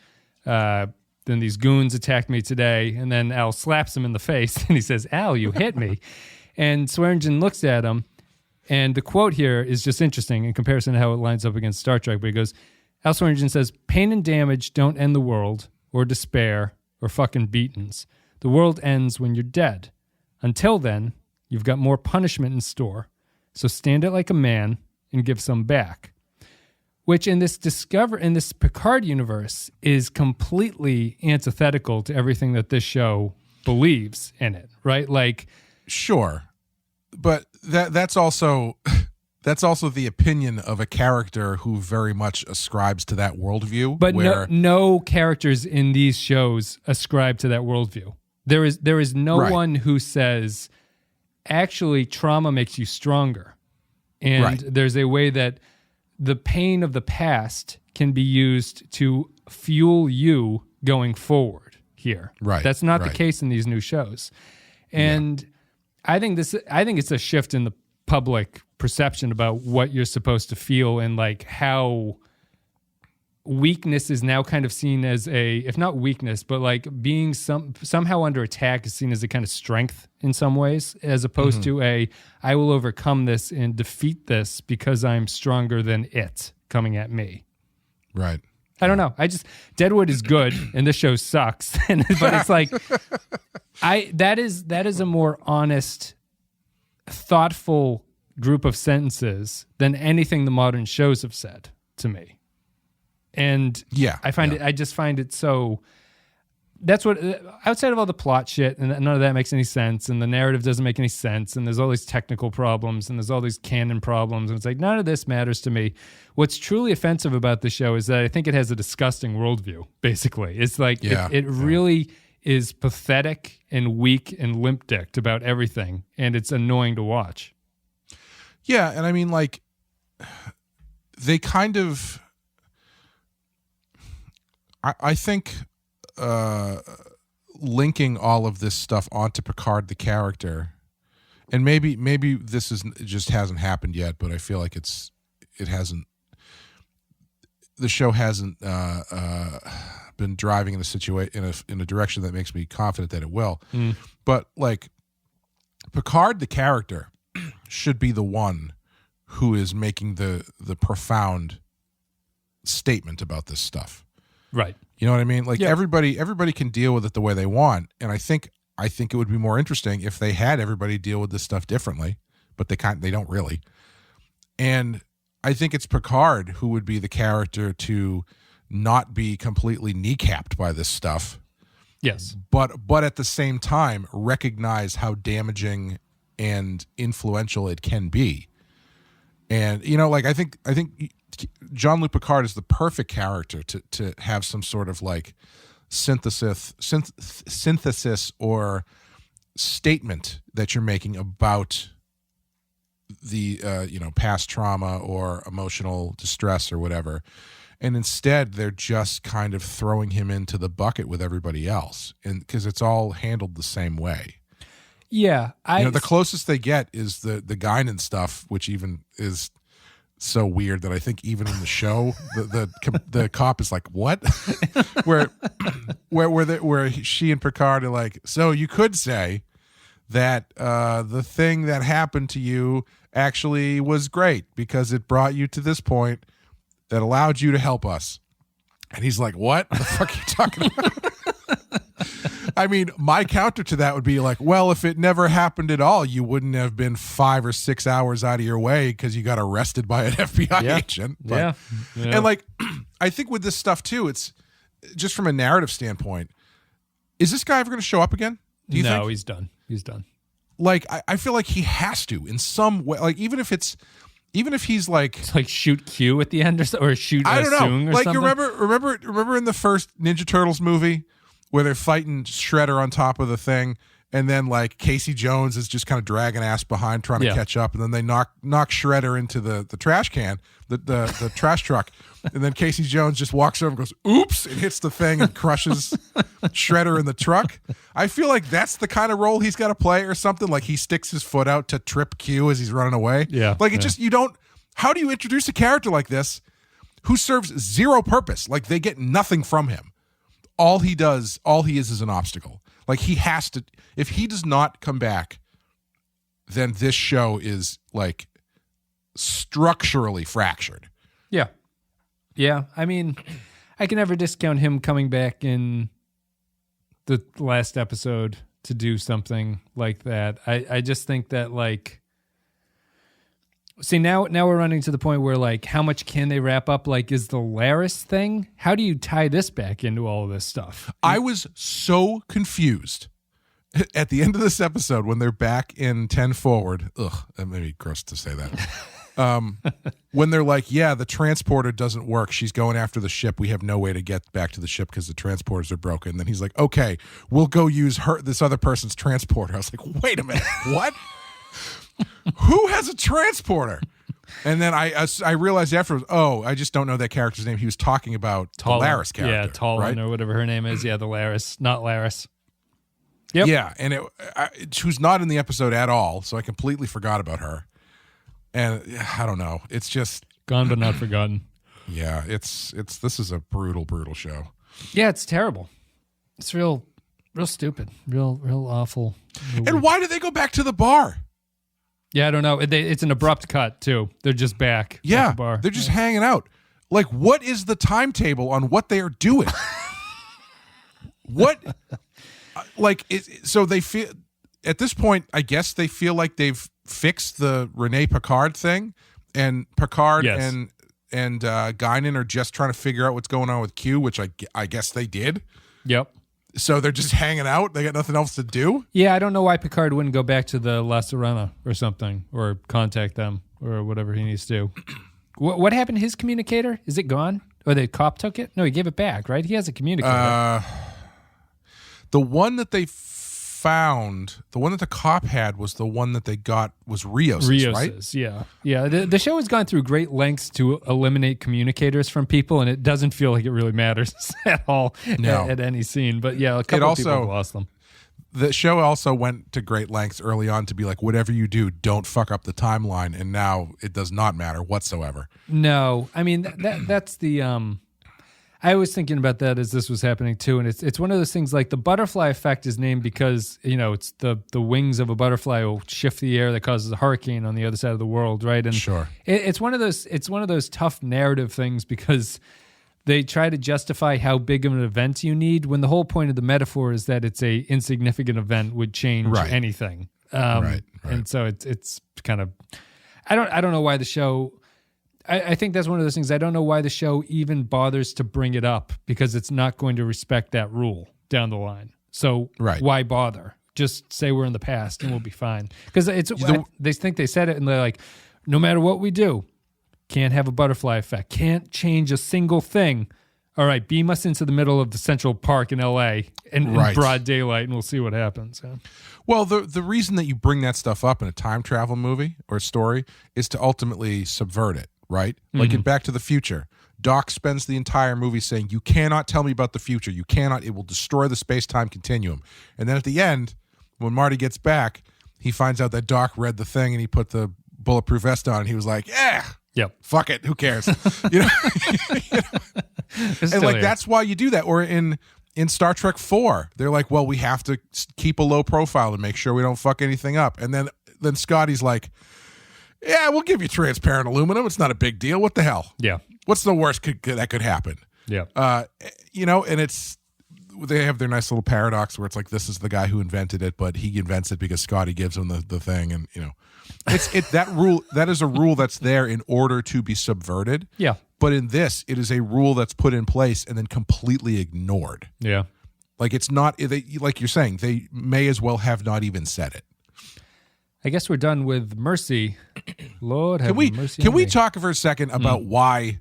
goons attacked me today." And then Al slaps him in the face and he says, "Al, you hit me." And Swearingen looks at him, and the quote here is just interesting in comparison to how it lines up against Star Trek. But he goes, Al Swearingen says, "Pain and damage don't end the world, or despair, or fucking beatings. The world ends when you're dead. Until then, you've got more punishment in store. So stand it like a man and give some back." Which in this Picard universe is completely antithetical to everything that this show believes in it, right? Like, sure, but that's also the opinion of a character who very much ascribes to that worldview. But no characters in these shows ascribe to that worldview. There is no one who says, actually, trauma makes you stronger, and there's a way that the pain of the past can be used to fuel you going forward here. Right. That's not the case in these new shows. And I think it's a shift in the public perception about what you're supposed to feel, and like how weakness is now kind of seen as if not weakness, but like being somehow under attack is seen as a kind of strength in some ways, as opposed to I will overcome this and defeat this because I'm stronger than it coming at me. Right. I don't know. Deadwood is good and this show sucks. But it's like, that is a more honest, thoughtful group of sentences than anything the modern shows have said to me. And I just find it so, that's what, outside of all the plot shit, and none of that makes any sense, and the narrative doesn't make any sense, and there's all these technical problems, and there's all these canon problems, and it's like, none of this matters to me. What's truly offensive about the show is that I think it has a disgusting worldview, basically. It's like, it really is pathetic and weak and limp-dicked about everything, and it's annoying to watch. Yeah, and I mean, like, they kind of, I think linking all of this stuff onto Picard the character, and maybe this just hasn't happened yet, but I feel like it hasn't. The show hasn't been driving in a direction that makes me confident that it will. But like, Picard the character should be the one who is making the profound statement about this stuff. Right. You know what I mean? Like, everybody can deal with it the way they want, and I think it would be more interesting if they had everybody deal with this stuff differently, but they don't really. And I think it's Picard who would be the character to not be completely kneecapped by this stuff. Yes. But at the same time recognize how damaging and influential it can be. And like, I think Jean-Luc Picard is the perfect character to have some sort of like synthesis or statement that you're making about the past trauma or emotional distress or whatever. And instead they're just kind of throwing him into the bucket with everybody else, and because it's all handled the same way. Yeah, the closest they get is the Guinan stuff, which even is so weird that I think even in the show, the cop is like, "What?" where she and Picard are like, "So you could say that the thing that happened to you actually was great because it brought you to this point that allowed you to help us." And he's like, "What the fuck are you talking about?" I mean, my counter to that would be like, well, if it never happened at all, you wouldn't have been 5 or 6 hours out of your way because you got arrested by an FBI agent. But, and like, I think with this stuff too, it's just from a narrative standpoint, is this guy ever going to show up again? Do you think? No, he's done. He's done. Like, I feel like he has to in some way, like, even if he's like, it's like shoot Q at the end or shoot I don't know. Soong or like, something. remember in the first Ninja Turtles movie where they're fighting Shredder on top of the thing, and then like Casey Jones is just kind of dragging ass behind trying to catch up, and then they knock Shredder into the trash can, the trash truck, and then Casey Jones just walks over and goes, "Oops," and hits the thing and crushes Shredder in the truck. I feel like that's the kind of role he's got to play, or something like he sticks his foot out to trip Q as he's running away. Yeah, like it just, you don't. How do you introduce a character like this who serves zero purpose? Like, they get nothing from him. All he is an obstacle. Like, he has to, if he does not come back, then this show is like structurally fractured. Yeah. Yeah. I mean, I can never discount him coming back in the last episode to do something like that. I just think that, like, see, now we're running to the point where, like, how much can they wrap up? Like, is the Laris thing? How do you tie this back into all of this stuff? I was so confused at the end of this episode when they're back in 10 Forward. Ugh, that may be gross to say that. When they're like, yeah, the transporter doesn't work. She's going after the ship. We have no way to get back to the ship because the transporters are broken. And then he's like, okay, we'll go use this other person's transporter. I was like, wait a minute, what? Who has a transporter? And then I realized afterwards, I just don't know that character's name. He was talking about the Laris character. Yeah, Talon, right? Or whatever her name is. Yeah, the Laris, not Laris. Yep. Yeah, and who's not in the episode at all, so I completely forgot about her. And I don't know. It's just gone but not forgotten. Yeah, this is a brutal show. Yeah, it's terrible. It's real stupid. Real awful. And why do they go back to the bar? Yeah, I don't know. It's an abrupt cut too. They're just back. Yeah, at the bar. They're just hanging out. Like, what is the timetable on what they are doing? What? So they feel at this point, I guess they feel like they've fixed the Rene Picard thing, and Picard and Guinan are just trying to figure out what's going on with Q, which I guess they did. Yep. So they're just hanging out. They got nothing else to do. Yeah, I don't know why Picard wouldn't go back to the La Sirena or something, or contact them, or whatever he needs to do. What happened to his communicator? Is it gone? Or the cop took it? No, he gave it back, right? He has a communicator. The one that they found, the one that the cop had, was the one that they got was Rios's, right? Yeah. The show has gone through great lengths to eliminate communicators from people, and it doesn't feel like it really matters at all at any scene. But yeah, a couple of people have lost them. The show also went to great lengths early on to be like, whatever you do, don't fuck up the timeline, and now it does not matter whatsoever. No, I mean that's the. I was thinking about that as this was happening too, and it's one of those things like the butterfly effect is named because it's the wings of a butterfly will shift the air that causes a hurricane on the other side of the world, right? And sure, it's one of those tough narrative things because they try to justify how big of an event you need when the whole point of the metaphor is that it's a insignificant event would change anything. Right. And so it's kind of I don't know why the show. I think that's one of those things. I don't know why the show even bothers to bring it up because it's not going to respect that rule down the line. So why bother? Just say we're in the past and we'll be fine. Because they think they said it and they're like, no matter what we do, can't have a butterfly effect, can't change a single thing. All right, beam us into the middle of the Central Park in L.A. in broad daylight and we'll see what happens. Yeah. Well, the reason that you bring that stuff up in a time travel movie or story is to ultimately subvert it. Right? Like in Back to the Future, Doc spends the entire movie saying, you cannot tell me about the future. You cannot. It will destroy the space-time continuum. And then at the end, when Marty gets back, he finds out that Doc read the thing and he put the bulletproof vest on and he was like, fuck it. Who cares? And like, that's why you do that. Or in Star Trek 4, they're like, well, we have to keep a low profile and make sure we don't fuck anything up. And then Scotty's like, yeah, we'll give you transparent aluminum. It's not a big deal. What the hell? Yeah. What's the worst that could happen? Yeah. And they have their nice little paradox where it's like, this is the guy who invented it, but he invents it because Scotty gives him the thing. And, that rule, that is a rule that's there in order to be subverted. Yeah. But in this, it is a rule that's put in place and then completely ignored. Yeah. Like it's not, like you're saying, they may as well have not even said it. I guess we're done with Mercy. Lord have mercy. Can we talk for a second about why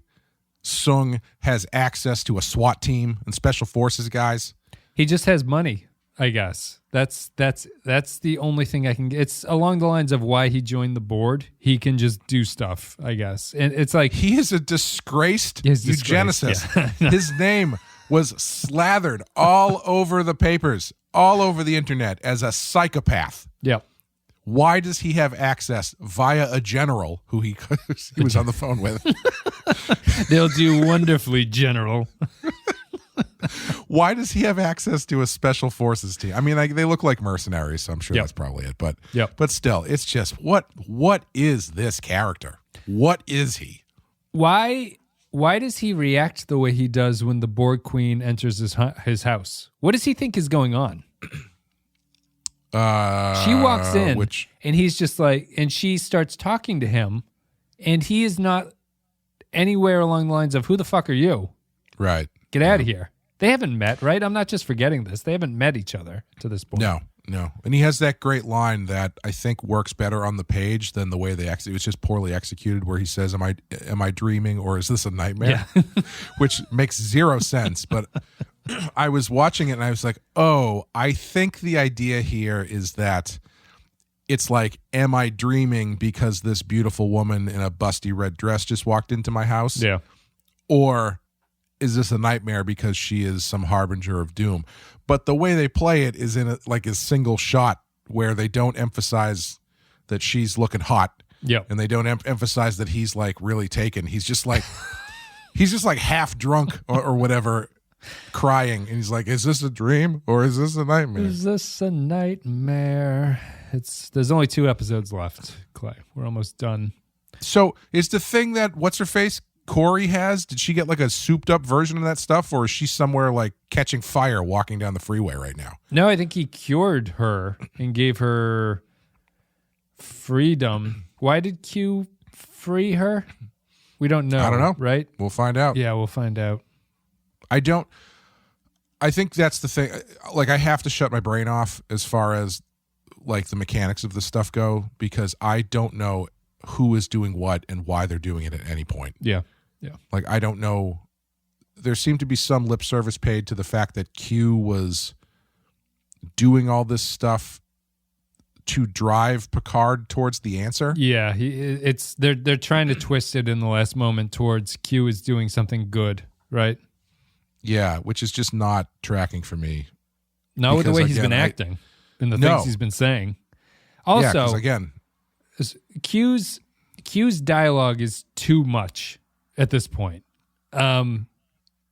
Sung has access to a SWAT team and special forces guys? He just has money, I guess. That's the only thing I can get. It's along the lines of why he joined the board. He can just do stuff, I guess. And it's like he is a disgraced eugenicist. Yeah. His name was slathered all over the papers, all over the internet as a psychopath. Yep. Why does he have access via a general who he was on the phone with? They'll do wonderfully, General. Why does he have access to a special forces team? I mean, they look like mercenaries, so I'm sure that's probably it. But still, it's just what is this character? What is he? Why does he react the way he does when the Borg Queen enters his house? What does he think is going on? She walks in and he's just like, and she starts talking to him and he is not anywhere along the lines of, who the fuck are you? Right. Get out of here. They haven't met, right? I'm not just forgetting this. They haven't met each other to this point. No. And he has that great line that I think works better on the page than the way they execute. It was just poorly executed where he says, am I dreaming or is this a nightmare? Yeah. Which makes zero sense. But I was watching it and I was like, oh, I think the idea here is that it's like, am I dreaming because this beautiful woman in a busty red dress just walked into my house? Yeah. Or is this a nightmare because she is some harbinger of doom? But the way they play it is in a single shot where they don't emphasize that she's looking hot. Yep. And they don't emphasize that he's like really taken. He's just like half drunk or whatever, crying. And he's like, is this a dream or is this a nightmare? Is this a nightmare? There's only 2 episodes left, Clay. We're almost done. So is the thing that what's her face Corey has? Did she get like a souped up version of that stuff, or is she somewhere like catching fire walking down the freeway right now? No, I think he cured her and gave her freedom. Why did Q free her? We don't know. I don't know. Right? We'll find out. Yeah, we'll find out. I think that's the thing. Like, I have to shut my brain off as far as like the mechanics of the stuff go, because I don't know who is doing what and why they're doing it at any point. Yeah. Like, I don't know. There seemed to be some lip service paid to the fact that Q was doing all this stuff to drive Picard towards the answer. Yeah, they're trying to twist it in the last moment towards Q is doing something good, right? Yeah, which is just not tracking for me. Not with the way he's been acting and the things he's been saying. Also, again, Q's dialogue is too much at this point.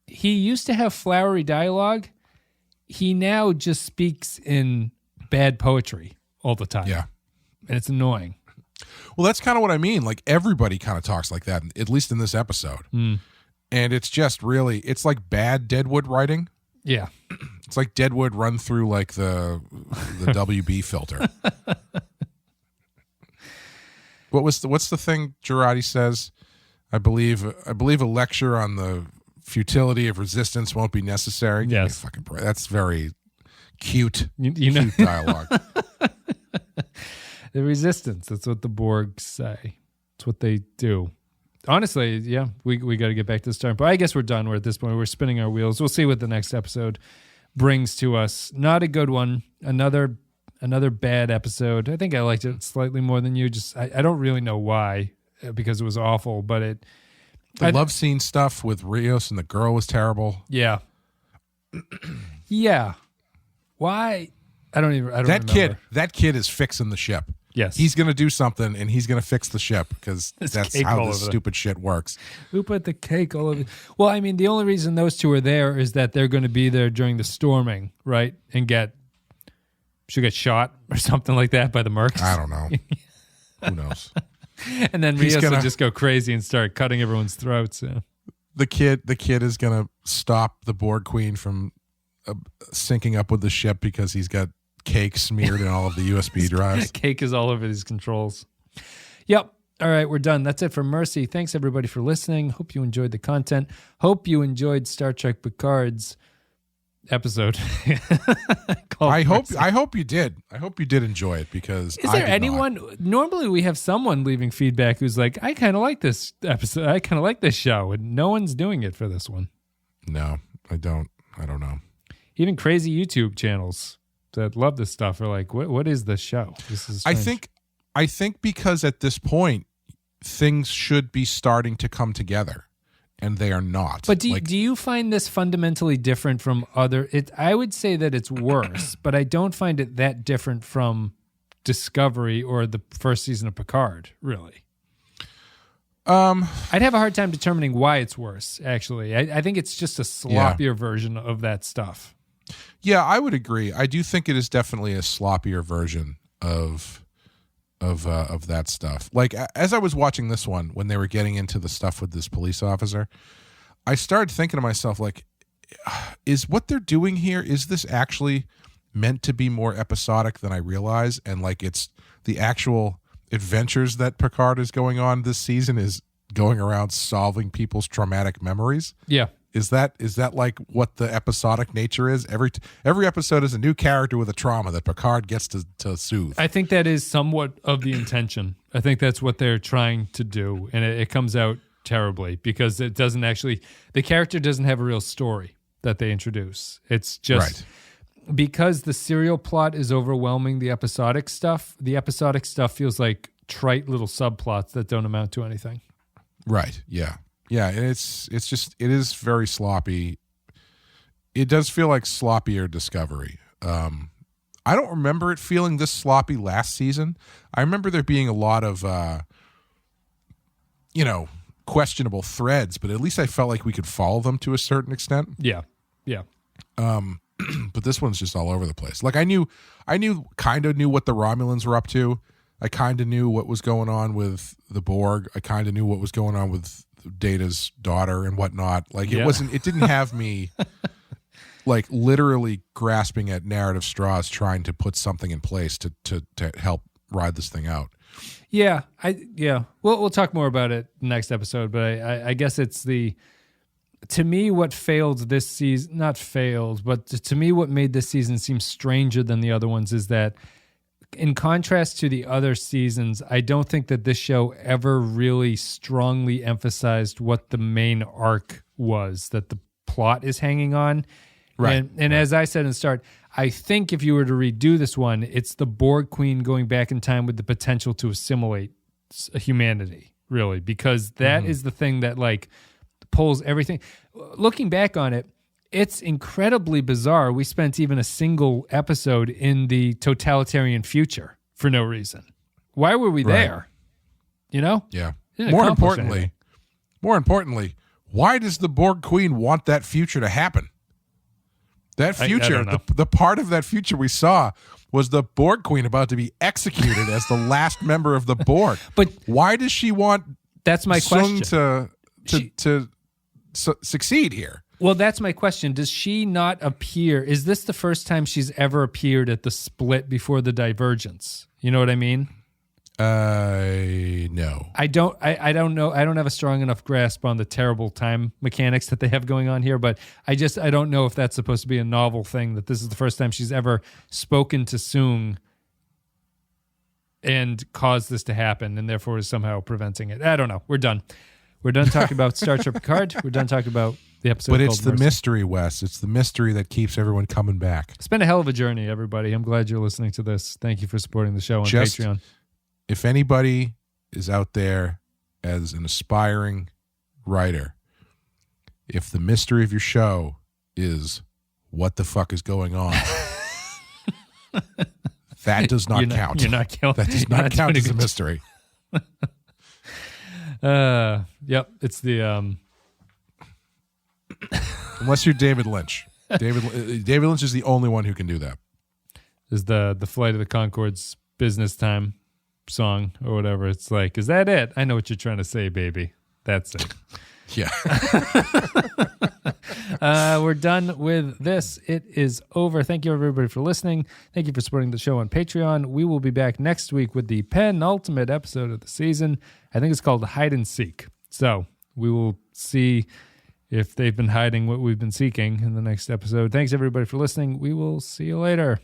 He used to have flowery dialogue. He now just speaks in bad poetry all the time. Yeah. And it's annoying. Well, that's kind of what I mean. Like, everybody kind of talks like that, at least in this episode. And it's just really, it's like bad Deadwood writing. Yeah. It's like Deadwood run through like the WB filter. What's the thing Jurati says? I believe a lecture on the futility of resistance won't be necessary. Yes. That's very cute. Cute dialogue. The resistance. That's what the Borg say. It's what they do. Honestly, yeah, we got to get back to the start. But I guess we're done. We're at this point. We're spinning our wheels. We'll see what the next episode brings to us. Not a good one. Another bad episode. I think I liked it slightly more than you. Just I don't really know why, because it was awful. But the love scene stuff with Rios and the girl was terrible. Yeah. Yeah. Why? I don't remember. That kid is fixing the ship. Yes. He's going to do something, and he's going to fix the ship, because that's how this stupid shit works. Who put the cake all over? Well, I mean, the only reason those two are there is that they're going to be there during the storming, right? And should get shot or something like that by the mercs. I don't know. Who knows? And then Rios will just go crazy and start cutting everyone's throats. Yeah. The kid is going to stop the Borg Queen from syncing up with the ship because he's got cake smeared in all of the USB drives. Cake is all over these controls. Yep. All right, we're done. That's it for Mercy. Thanks, everybody, for listening. Hope you enjoyed the content. Hope you enjoyed Star Trek Picard's episode. I hope you did. I hope you did enjoy it, because is there anyone? Normally, we have someone leaving feedback who's like, "I kind of like this episode. I kind of like this show," and no one's doing it for this one. No, I don't. I don't know. Even crazy YouTube channels that love this stuff are like, "What is this show?" This is strange. I think because at this point things should be starting to come together, and they are not. But do you find this fundamentally different from other? I would say that it's worse, but I don't find it that different from Discovery or the first season of Picard, really. I'd have a hard time determining why it's worse, actually. I think it's just a sloppier version of that stuff. Yeah, I would agree. I do think it is definitely a sloppier version of that stuff. Like, as I was watching this one, when they were getting into the stuff with this police officer, I started thinking to myself, like, is what they're doing here, is this actually meant to be more episodic than I realize? And like, it's the actual adventures that Picard is going on this season is going around solving people's traumatic memories. Yeah. Is that like what the episodic nature is? Every episode is a new character with a trauma that Picard gets to soothe. I think that is somewhat of the intention. I think that's what they're trying to do, and it comes out terribly because it doesn't actually. The character doesn't have a real story that they introduce. It's just because the serial plot is overwhelming the episodic stuff. The episodic stuff feels like trite little subplots that don't amount to anything. Right. Yeah. Yeah, and it is very sloppy. It does feel like sloppier Discovery. I don't remember it feeling this sloppy last season. I remember there being a lot of, questionable threads, but at least I felt like we could follow them to a certain extent. Yeah, yeah. But this one's just all over the place. Like, I kind of knew what the Romulans were up to. I kind of knew what was going on with the Borg. I kind of knew what was going on with Data's daughter and whatnot. Like it didn't have me like literally grasping at narrative straws trying to put something in place to help ride this thing out. Yeah, we'll talk more about it next episode, but I guess it's to me what failed this season, not failed, but to me what made this season seem stranger than the other ones is that in contrast to the other seasons, I don't think that this show ever really strongly emphasized what the main arc was that the plot is hanging on. Right. And as I said in the start, I think if you were to redo this one, it's the Borg Queen going back in time with the potential to assimilate humanity, really, because that is the thing that like pulls everything. Looking back on it, it's incredibly bizarre. We spent even a single episode in the totalitarian future for no reason. Why were we there? You know? Yeah. More importantly, why does the Borg Queen want that future to happen? That future, the part of that future we saw was the Borg Queen about to be executed as the last member of the Borg. But why does she want that's my Sung question. to succeed here? Well, that's my question. Does she not appear? Is this the first time she's ever appeared at the split before the divergence? You know what I mean? No. I don't know. I don't have a strong enough grasp on the terrible time mechanics that they have going on here, but I don't know if that's supposed to be a novel thing, that this is the first time she's ever spoken to Sung and caused this to happen and therefore is somehow preventing it. I don't know. We're done. We're done talking about Star Trek Picard. We're done talking about the episode. But it's the Mercy. mystery, Wes. It's the mystery that keeps everyone coming back. It's been a hell of a journey, everybody. I'm glad you're listening to this. Thank you for supporting the show on Patreon. If anybody is out there as an aspiring writer, if the mystery of your show is what the fuck is going on, that does not count. You're not counting. That does not count as a mystery. Yep. It's the unless you're David Lynch. David Lynch is the only one who can do that. Is the Flight of the Conchords business time song or whatever. It's like, is that it? I know what you're trying to say, baby. That's it. Yeah. We're done with this. It is over. Thank you, everybody, for listening. Thank you for supporting the show on Patreon. We will be back next week with the penultimate episode of the season. I think it's called Hide and Seek. So we will see if they've been hiding what we've been seeking in the next episode. Thanks, everybody, for listening. We will see you later.